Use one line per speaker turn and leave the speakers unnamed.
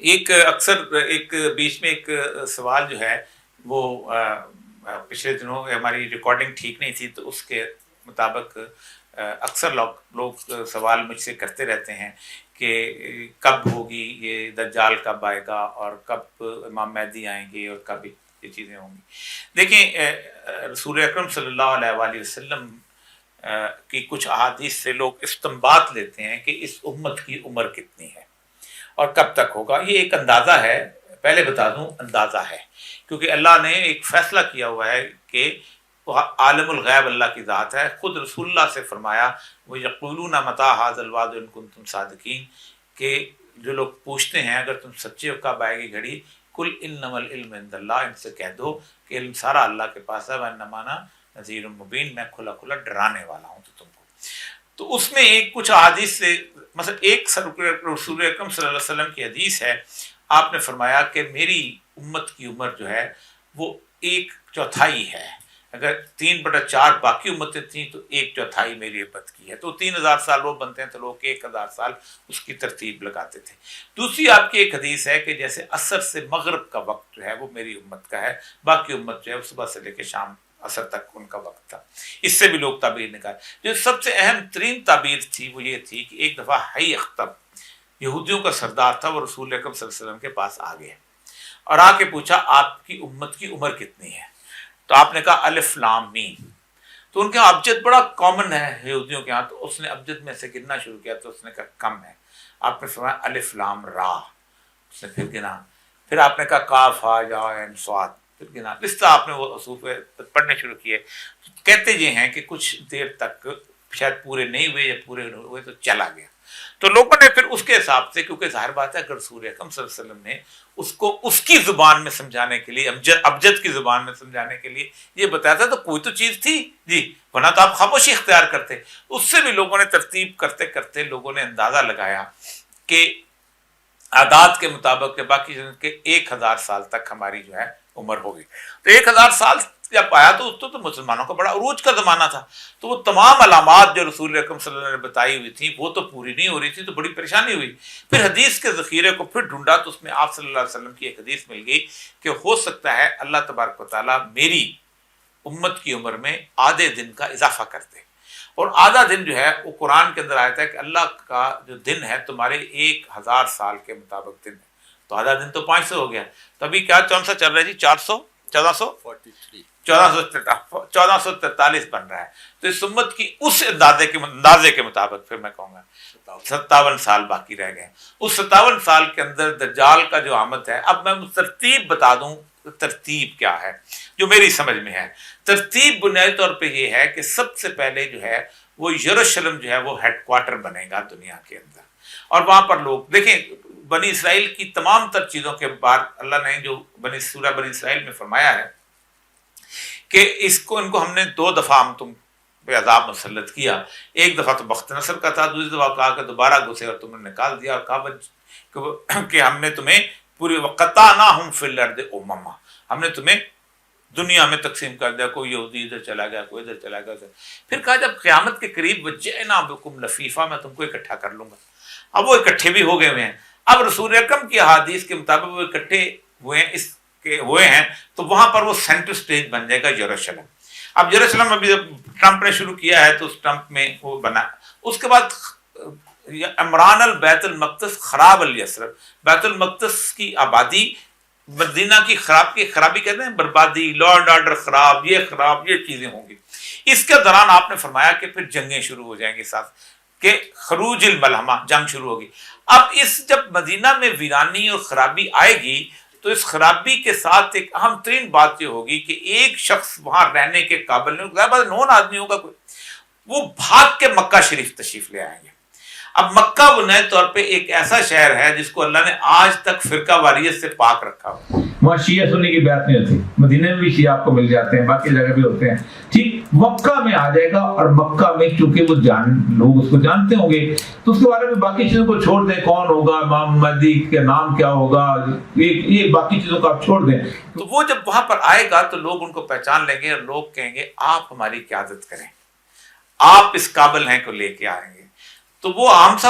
ایک اکثر ایک بیچ میں ایک سوال جو ہے وہ پچھلے دنوں ہماری ریکارڈنگ ٹھیک نہیں تھی تو اس کے مطابق اکثر لوگ سوال مجھ سے کرتے رہتے ہیں کہ کب ہوگی یہ دجال، کب آئے گا اور کب امام مہدی آئیں گے اور کب یہ چیزیں ہوں گی۔ دیکھیں، رسول اکرم صلی اللہ علیہ وآلہ وسلم کی کچھ احادیث سے لوگ استنباط لیتے ہیں کہ اس امت کی عمر کتنی ہے اور کب تک ہوگا۔ یہ ایک اندازہ ہے، پہلے بتا دوں اندازہ ہے، کیونکہ اللہ نے ایک فیصلہ کیا ہوا ہے کہ عالم الغیب اللہ کی ذات ہے۔ خود رسول اللہ سے فرمایا وہ یقولون متی ھذا الوعد ان کنتم صادقین، کہ جو لوگ پوچھتے ہیں اگر تم سچے ہو کب آئے گی گھڑی، قل انما العلم عند اللہ، ان سے کہہ دو کہ علم سارا اللہ کے پاس ہے، وانما انا نذیر مبین، میں کھلا کھلا ڈرانے والا ہوں تو تم کو۔ تو اس میں ایک کچھ احادیث سے، مثلا ایک رسول اکرم صلی اللہ علیہ وسلم کی حدیث ہے، آپ نے فرمایا کہ میری امت کی عمر جو ہے وہ 1/4 ہے۔ اگر 3/4 باقی امتیں تھیں تو 1/4 میری امت کی ہے، تو 3000 سال وہ بنتے ہیں تو لوگ 1000 سال اس کی ترتیب لگاتے تھے۔ دوسری آپ کی ایک حدیث ہے کہ جیسے عصر سے مغرب کا وقت جو ہے وہ میری امت کا ہے، باقی امت جو ہے وہ صبح سے لے کے شام عصر تک ان کا وقت تھا۔ اس سے بھی لوگ تعبیر نکال۔ جو سب سے اہم ترین تعبیر تھی وہ یہ تھی کہ ایک دفعہ حی اختب یہودیوں کا سردار تھا، وہ رسول اکرم صلی اللہ علیہ وسلم کے پاس آ گیا اور آ کے پوچھا آپ کی امت کی عمر کتنی ہے؟ تو آپ نے کہا الف لام میم۔ تو ان کے یہاں ابجد بڑا کامن ہے یہودیوں کے ہاں، تو اس نے ابجد میں سے گننا شروع کیا تو اس نے کہا کم ہے۔ آپ نے فرمایا الف لام را، اس نے پھر گنا، پھر آپ نے کہا کاف ہا یا عین صاد، پھر گنا، اس طرح آپ نے وہ اصول پڑھنے شروع کیے۔ کہتے یہ ہیں کہ کچھ دیر تک شاید پورے نہیں ہوئے یا پورے ہوئے تو چلا گیا۔ تو لوگوں نے پھر اس کے حساب سے، کیونکہ ظاہر بات ہے کہ رسول اکرم صلی اللہ علیہ وسلم نے اس کو اس کی زبان میں سمجھانے کے لیے، ابجد کی زبان میں سمجھانے کے لیے یہ بتایا تھا، تو کوئی تو چیز تھی جی، ورنہ تو آپ خاموشی اختیار کرتے۔ اس سے بھی لوگوں نے ترتیب کرتے کرتے لوگوں نے اندازہ لگایا کہ اعداد کے مطابق کہ باقی کے 1000 سال تک ہماری جو ہے عمر ہوگی۔ تو 1000 سال جب آیا تو اس تو مسلمانوں کا بڑا عروج کا زمانہ تھا، تو وہ تمام علامات جو رسول اکرم صلی اللہ علیہ وسلم نے بتائی ہوئی تھیں وہ تو پوری نہیں ہو رہی تھی، تو بڑی پریشانی ہوئی۔ پھر حدیث کے ذخیرے کو پھر ڈھونڈا تو اس میں آپ صلی اللہ علیہ وسلم کی ایک حدیث مل گئی کہ ہو سکتا ہے اللہ تبارک و تعالیٰ میری امت کی عمر میں آدھے دن کا اضافہ کر دے، اور آدھا دن جو ہے وہ قرآن کے اندر آیا تھا کہ اللہ کا جو دن ہے تمہارے 1000 سال کے مطابق دن ہے، تو آدھا دن تو 500 ہو گیا۔ تو ابھی کیا کون سا چل رہا ہے جی؟ 1443 بن رہا ہے۔ تو اس امت کی اس اندازے کے مطابق پھر میں کہوں گا 57 سال باقی رہ گئے۔ اس 57 سال کے اندر دجال کا جو آمد ہے، اب میں ترتیب بتا دوں ترتیب کیا ہے جو میری سمجھ میں ہے۔ ترتیب بنیادی طور پہ یہ ہے کہ سب سے پہلے جو ہے وہ یروشلم جو ہے وہ ہیڈ کوارٹر بنے گا دنیا کے اندر، اور وہاں پر لوگ دیکھیں بنی اسرائیل کی تمام تر چیزوں کے بعد اللہ نے جو سورہ بنی اسرائیل میں فرمایا ہے کہ ان کو ہم نے 2 دفعہ ہم تم پہ عذاب مسلط کیا، ایک دفعہ تو بخت نصر کا تھا، دوسری دفعہ کہا کہ دوبارہ گھسے اور تم نے نکال دیا، اور کہا کہ ہم نے تمہیں پوری وقطعناہم فی الارض امما، ہم نے تمہیں دنیا میں تقسیم کر دیا، کوئی یہودی ادھر چلا گیا، کوئی ادھر چلا گیا۔ پھر کہا جب قیامت کے قریب وجئنا بکم لفیفا، میں تم کو اکٹھا کر لوں گا۔ اب وہ اکٹھے بھی ہو گئے ہوئے ہیں۔ اب رسول اکرم کی احادیث کے مطابق وہ اکٹھے ہوئے ہیں تو وہاں پر وہ سینٹر سٹیج بن جائے گا یروشلم۔ اب یروشلم ابھی جب ٹرمپ نے شروع کیا ہے تو اس ٹرمپ میں وہ بنا، اس کے بعد عمران البیت المقدس خراب الیسرب، بیت المقدس کی آبادی مدینہ کی خرابی کہتے ہیں، بربادی، لا اینڈ آرڈر خراب، یہ چیزیں ہوں گی۔ اس کے دوران آپ نے فرمایا کہ پھر جنگیں شروع ہو جائیں گی، ساتھ کہ خروج الملحمہ، جنگ شروع ہوگی۔ اب جب مدینہ میں ویرانی اور خرابی آئے گی تو اس خرابی کے ساتھ ایک اہم ترین بات یہ ہوگی کہ ایک شخص وہاں رہنے کے قابل نہیں، نون آدمی ہوگا کوئی، وہ بھاگ کے مکہ شریف تشریف لے آئیں گے۔ اب مکہ بنیادی طور پہ ایک ایسا شہر ہے جس کو اللہ نے آج تک فرقہ واریت سے پاک رکھا ہوا، وہاں شیعہ سنی کی بات نہیں ہوتی، مدینے میں بھی شیعہ آپ کو مل جاتے ہیں، باقی جگہ بھی ہوتے ہیں، ٹھیک۔ مکہ میں آ جائے گا، اور مکہ میں چونکہ وہ لوگ اس کو جانتے ہوں گے تو اس کے بارے میں باقی چیزوں کو چھوڑ دیں، کون ہوگا، امام مہدی کا نام کیا ہوگا، یہ باقی چیزوں کو آپ چھوڑ دیں۔ تو وہ جب وہاں پر آئے گا تو لوگ ان کو پہچان لیں گے اور لوگ کہیں گے آپ ہماری قیادت کریں، آپ اس قابل ہیں کو لے کے آئیں گے۔ تو وہ عام سا